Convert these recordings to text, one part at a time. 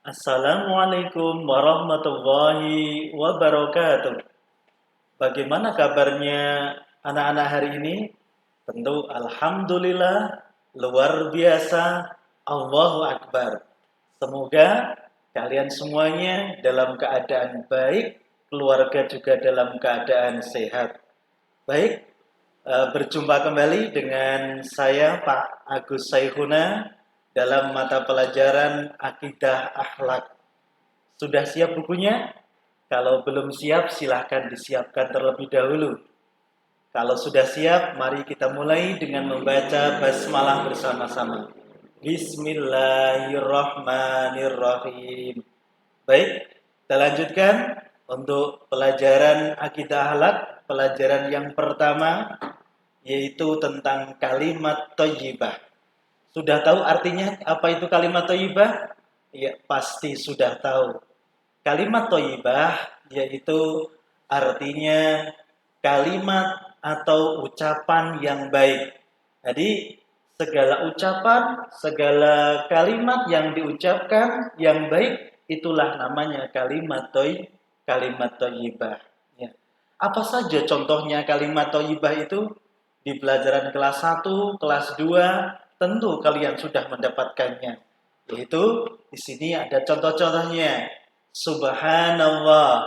Assalamualaikum warahmatullahi wabarakatuh. Bagaimana kabarnya anak-anak hari ini? Tentu alhamdulillah, luar biasa, Allahu Akbar. Semoga kalian semuanya dalam keadaan baik, keluarga juga dalam keadaan sehat. Baik, berjumpa kembali dengan saya Pak Agus Saihuna dalam mata pelajaran Akidah Akhlak. Sudah siap bukunya? Kalau belum siap, silahkan disiapkan terlebih dahulu. Kalau sudah siap, mari kita mulai dengan membaca basmalah bersama-sama. Bismillahirrahmanirrahim. Baik, kita lanjutkan untuk pelajaran akidah akhlak. Pelajaran yang pertama yaitu tentang kalimat thayyibah. Sudah tahu artinya apa itu kalimat thayyibah? Ya, pasti sudah tahu. Kalimat thayyibah yaitu artinya kalimat atau ucapan yang baik. Jadi segala ucapan, segala kalimat yang diucapkan yang baik itulah namanya kalimat thayyibah. Ya. Apa saja contohnya kalimat thayyibah itu? Di pelajaran kelas 1, kelas 2 tentu kalian sudah mendapatkannya. Yaitu di sini ada contoh-contohnya. Subhanallah.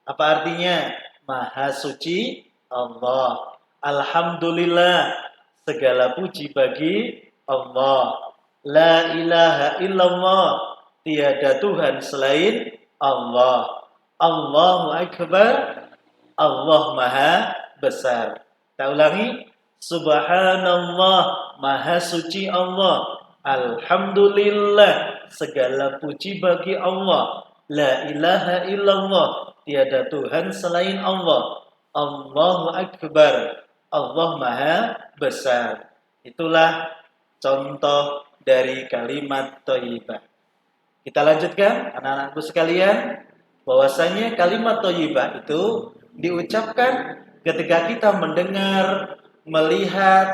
Apa artinya? Maha suci Allah. Alhamdulillah. Segala puji bagi Allah. La ilaha illallah. Tiada Tuhan selain Allah. Allahu Akbar. Allah Maha Besar. Kita ulangi. Subhanallah. Maha suci Allah. Alhamdulillah. Segala puji bagi Allah. La ilaha illallah. Tiada Tuhan selain Allah. Allahu Akbar. Allah Maha Besar. Itulah contoh dari kalimat thayyibah. Kita lanjutkan anak-anakku sekalian. Bahwasanya kalimat thayyibah itu diucapkan ketika kita mendengar, melihat,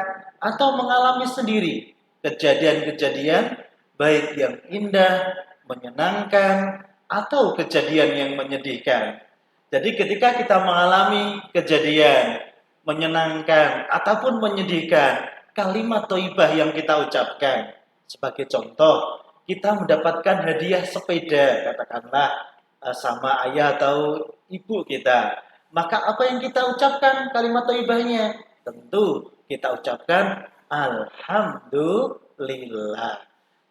atau mengalami sendiri kejadian-kejadian baik yang indah, menyenangkan, atau kejadian yang menyedihkan. Jadi ketika kita mengalami kejadian menyenangkan ataupun menyedihkan, kalimat thayyibah yang kita ucapkan. Sebagai contoh, kita mendapatkan hadiah sepeda, katakanlah sama ayah atau ibu kita. Maka apa yang kita ucapkan kalimat thayyibahnya? Tentu kita ucapkan alhamdulillah.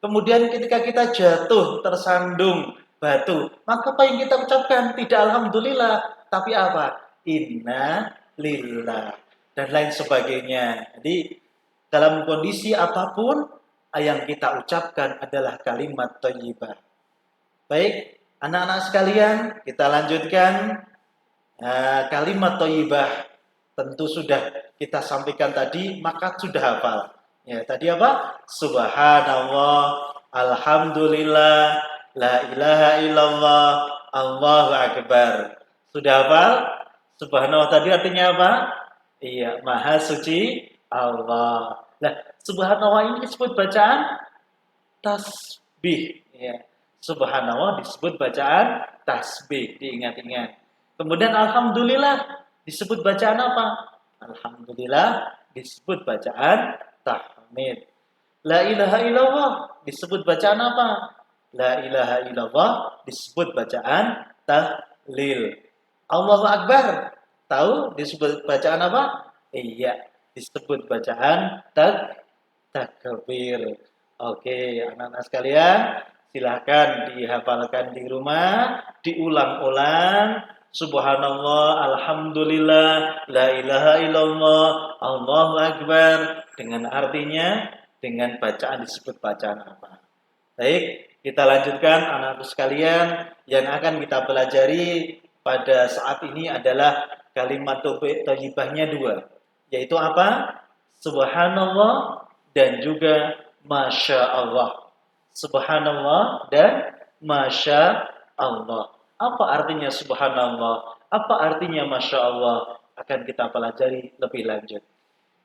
Kemudian ketika kita jatuh tersandung batu, maka apa yang kita ucapkan? Tidak alhamdulillah, tapi apa? Inna lillah dan lain sebagainya. Jadi dalam kondisi apapun yang kita ucapkan adalah kalimat thayyibah. Baik, anak-anak sekalian, kita lanjutkan. Kalimat thayyibah tentu sudah kita sampaikan tadi, maka sudah hafal. Ya, tadi apa? Subhanallah, alhamdulillah, la ilaha illallah, Allahu Akbar. Sudah hafal? Subhanallah tadi artinya apa? Iya, Maha Suci Allah. Nah, Subhanallah ini disebut bacaan tasbih. Ya. Subhanallah disebut bacaan tasbih. Diingat-ingat. Kemudian Alhamdulillah disebut bacaan apa? Alhamdulillah disebut bacaan tahmid. La ilaha illallah disebut bacaan apa? La ilaha illallah disebut bacaan tahlil. Allahu Akbar tahu disebut bacaan apa? Iya, disebut bacaan takbir. Oke, anak-anak sekalian, silahkan dihafalkan di rumah, diulang-ulang. Subhanallah, alhamdulillah, la ilaha illallah, Allahu Akbar. Dengan artinya, dengan bacaan disebut bacaan apa. Baik, kita lanjutkan anak-anak sekalian. Yang akan kita pelajari pada saat ini adalah kalimat thayyibahnya dua. Yaitu apa? Subhanallah dan juga Masya Allah. Subhanallah dan Masya Allah. Apa artinya Subhanallah? Apa artinya Masya Allah? Akan kita pelajari lebih lanjut.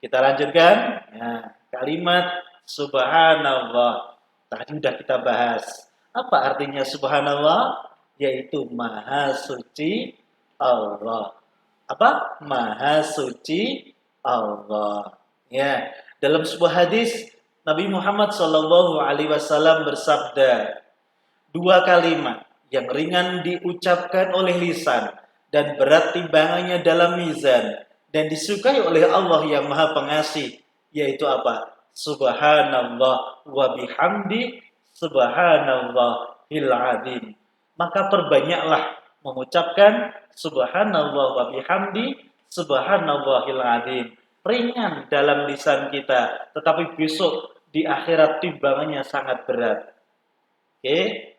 Kita lanjutkan. Nah, kalimat Subhanallah. Tadi sudah kita bahas. Apa artinya subhanallah? Yaitu maha suci Allah. Apa? Maha suci Allah. Ya, dalam sebuah hadis Nabi Muhammad SAW bersabda, dua kalimat yang ringan diucapkan oleh lisan dan berat timbangannya dalam mizan dan disukai oleh Allah yang Maha Pengasih, yaitu apa? Subhanallah wa bihamdi subhanallahil azim. Maka perbanyaklah mengucapkan subhanallah wa bihamdi subhanallahil azim. Ringan dalam lisan kita, tetapi besok di akhirat timbangannya sangat berat. Oke,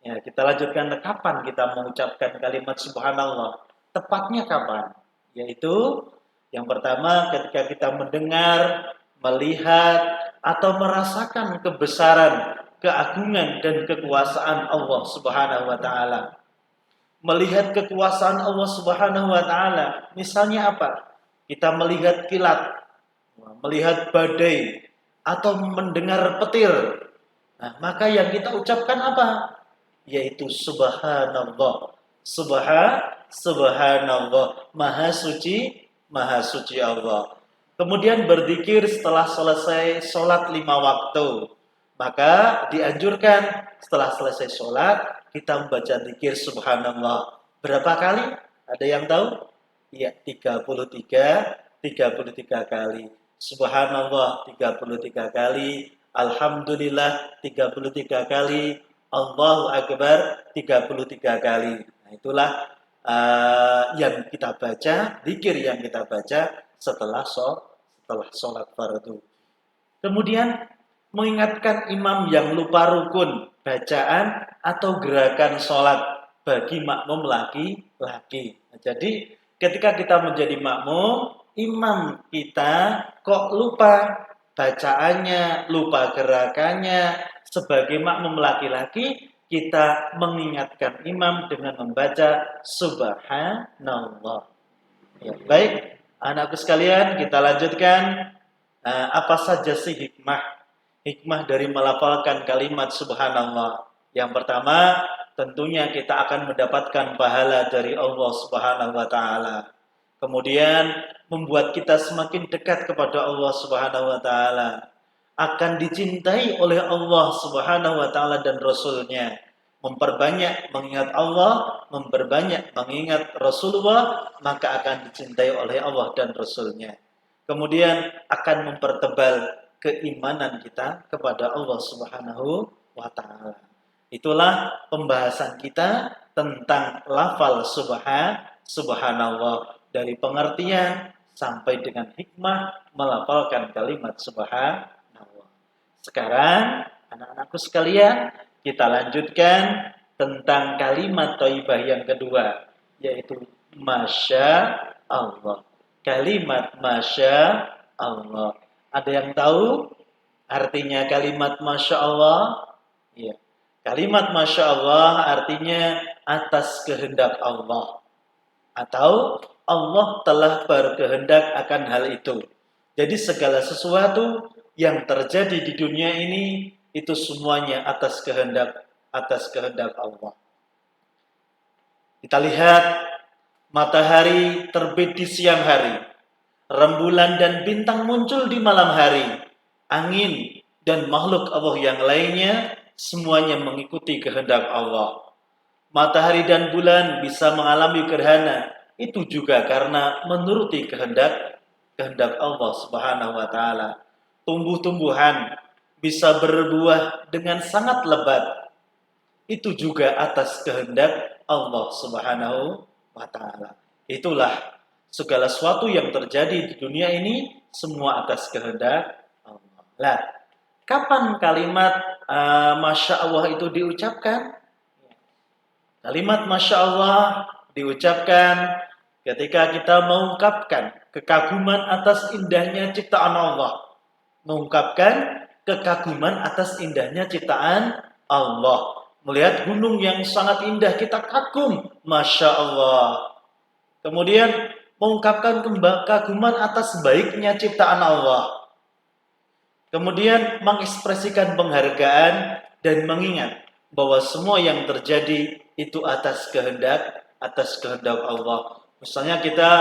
ya, kita lanjutkan. Kapan kita mengucapkan kalimat subhanallah? Tepatnya kapan? Yaitu yang pertama ketika kita mendengar, melihat, atau merasakan kebesaran, keagungan, dan kekuasaan Allah Subhanahu wa Ta'ala. Melihat kekuasaan Allah Subhanahu wa Ta'ala, misalnya apa? Kita melihat kilat, melihat badai, atau mendengar petir. Nah, maka yang kita ucapkan apa? Yaitu subhanallah. Subhanallah. Maha suci Allah. Kemudian berzikir setelah selesai sholat 5 waktu. Maka dianjurkan setelah selesai sholat, kita membaca zikir subhanallah. Berapa kali? Ada yang tahu? Ya, 33 kali. Subhanallah 33 kali. Alhamdulillah 33 kali. Allahu Akbar 33 kali. Nah, itulah yang kita baca, zikir yang kita baca setelah sholat fardu. Kemudian mengingatkan imam yang lupa rukun, bacaan atau gerakan sholat bagi makmum laki-laki. Nah, jadi ketika kita menjadi makmum, imam kita kok lupa bacaannya, lupa gerakannya, sebagai makmum laki-laki, kita mengingatkan imam dengan membaca subhanallah. Ya, baik, anakku sekalian, kita lanjutkan. Apa saja sih hikmah dari melafalkan kalimat subhanallah? Yang pertama, tentunya kita akan mendapatkan pahala dari Allah Subhanahu wa Ta'ala. Kemudian membuat kita semakin dekat kepada Allah Subhanahu wa Ta'ala, akan dicintai oleh Allah Subhanahu wa Ta'ala dan Rasul-Nya. Memperbanyak mengingat Allah, memperbanyak mengingat Rasulullah, maka akan dicintai oleh Allah dan Rasul-Nya. Kemudian akan mempertebal keimanan kita kepada Allah Subhanahu wa Ta'ala. Itulah pembahasan kita tentang lafal subhanallah, dari pengertian sampai dengan hikmah melafalkan kalimat subhanallah. Sekarang anak-anakku sekalian, kita lanjutkan tentang kalimat thayyibah yang kedua, yaitu Masya Allah. Kalimat Masya Allah. Ada yang tahu artinya kalimat Masya Allah? Ya. Kalimat Masya Allah artinya atas kehendak Allah, atau Allah telah berkehendak akan hal itu. Jadi segala sesuatu yang terjadi di dunia ini itu semuanya atas kehendak Allah. Kita lihat matahari terbit di siang hari, rembulan dan bintang muncul di malam hari, angin dan makhluk Allah yang lainnya semuanya mengikuti kehendak Allah. Matahari dan bulan bisa mengalami gerhana, itu juga karena menuruti kehendak Allah Subhanahu wa Ta'ala. Tumbuh-tumbuhan bisa berbuah dengan sangat lebat, itu juga atas kehendak Allah Subhanahu wa Ta'ala. Itulah segala sesuatu yang terjadi di dunia ini semua atas kehendak Allah. Nah, kapan kalimat Masya Allah itu diucapkan? Kalimat Masya Allah diucapkan ketika kita mengungkapkan kekaguman atas indahnya ciptaan Allah. Mengungkapkan kekaguman atas indahnya ciptaan Allah. Melihat gunung yang sangat indah, kita kagum, Masya Allah. Kemudian mengungkapkan kekaguman atas baiknya ciptaan Allah. Kemudian mengekspresikan penghargaan dan mengingat bahwa semua yang terjadi itu atas kehendak Allah. Misalnya kita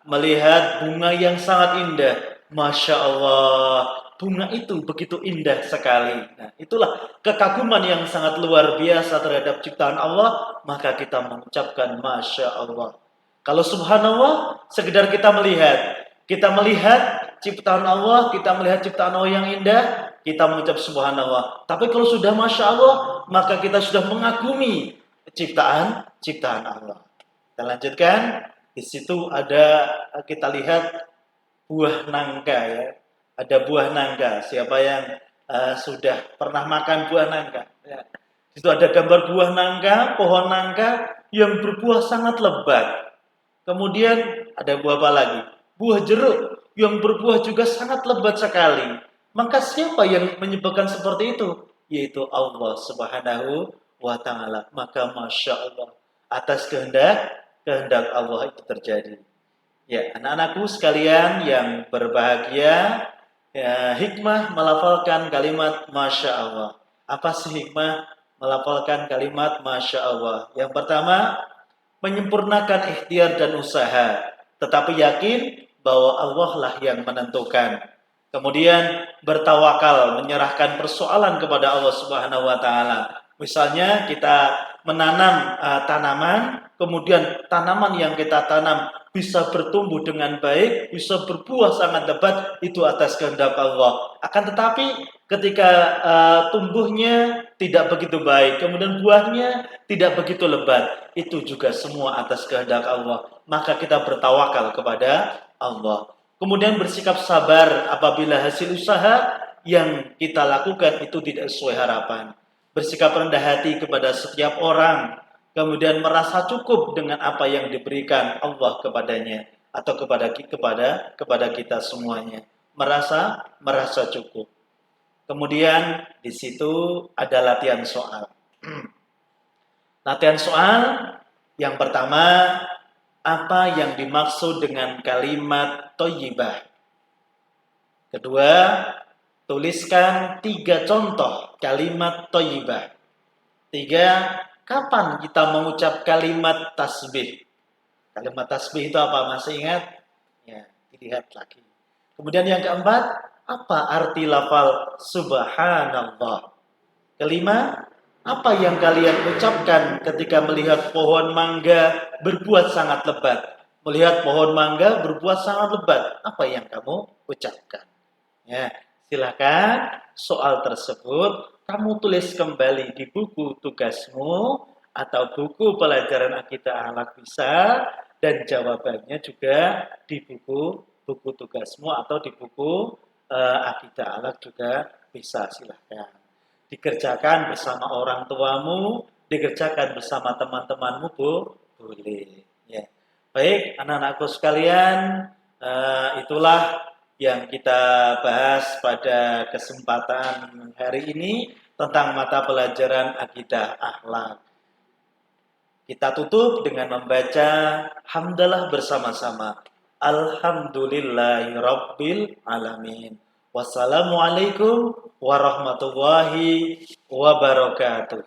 melihat bunga yang sangat indah, Masya Allah, bunga itu begitu indah sekali. Nah, itulah kekaguman yang sangat luar biasa terhadap ciptaan Allah, maka kita mengucapkan Masya Allah. Kalau subhanallah, sekedar kita melihat ciptaan Allah, kita melihat ciptaan Allah yang indah, kita mengucap subhanallah. Tapi kalau sudah Masya Allah, maka kita sudah mengagumi ciptaan Allah. Kita lanjutkan. Di situ ada, kita lihat buah nangka ya. Ada buah nangka. Siapa yang sudah pernah makan buah nangka? Ya. Di situ ada gambar buah nangka, pohon nangka yang berbuah sangat lebat. Kemudian ada buah apa lagi? Buah jeruk yang berbuah juga sangat lebat sekali. Maka siapa yang menyebabkan seperti itu? Yaitu Allah Subhanahu wa Ta'ala. Maka Masya Allah, atas kehendak Allah itu terjadi. Ya, anak-anakku sekalian yang berbahagia, ya, hikmah melafalkan kalimat Masya Allah. Apa sih hikmah melafalkan kalimat Masya Allah? Yang pertama, menyempurnakan ikhtiar dan usaha, tetapi yakin bahwa Allah lah yang menentukan. Kemudian bertawakal, menyerahkan persoalan kepada Allah Subhanahu wa Ta'ala. Misalnya kita menanam tanaman, kemudian tanaman yang kita tanam bisa bertumbuh dengan baik, bisa berbuah sangat lebat, itu atas kehendak Allah. Akan tetapi ketika tumbuhnya tidak begitu baik, kemudian buahnya tidak begitu lebat, itu juga semua atas kehendak Allah. Maka kita bertawakal kepada Allah. Kemudian bersikap sabar apabila hasil usaha yang kita lakukan itu tidak sesuai harapan. Bersikap rendah hati kepada setiap orang, kemudian merasa cukup dengan apa yang diberikan Allah kepadanya atau kepada kita semuanya. Merasa cukup. Kemudian di situ ada latihan soal. Latihan soal yang pertama, apa yang dimaksud dengan kalimat thayyibah? Kedua, tuliskan 3 contoh kalimat thayyibah. 3, kapan kita mengucap kalimat tasbih? Kalimat tasbih itu apa? Masih ingat? Ya, dilihat lagi. Kemudian yang keempat, apa arti lafal subhanallah? Kelima, apa yang kalian ucapkan ketika melihat pohon mangga berbuah sangat lebat? Melihat pohon mangga berbuah sangat lebat, apa yang kamu ucapkan? Ya, silakan soal tersebut kamu tulis kembali di buku tugasmu atau buku pelajaran akidah akhlak bisa, dan jawabannya juga di buku tugasmu atau di buku akidah akhlak juga bisa, silakan. Dikerjakan bersama orang tuamu, dikerjakan bersama teman-temanmu, boleh. Ya. Baik, anak-anakku sekalian, itulah yang kita bahas pada kesempatan hari ini tentang mata pelajaran akidah akhlak. Kita tutup dengan membaca hamdalah bersama-sama. Alhamdulillahirabbil alamin. Wassalamualaikum warahmatullahi wabarakatuh.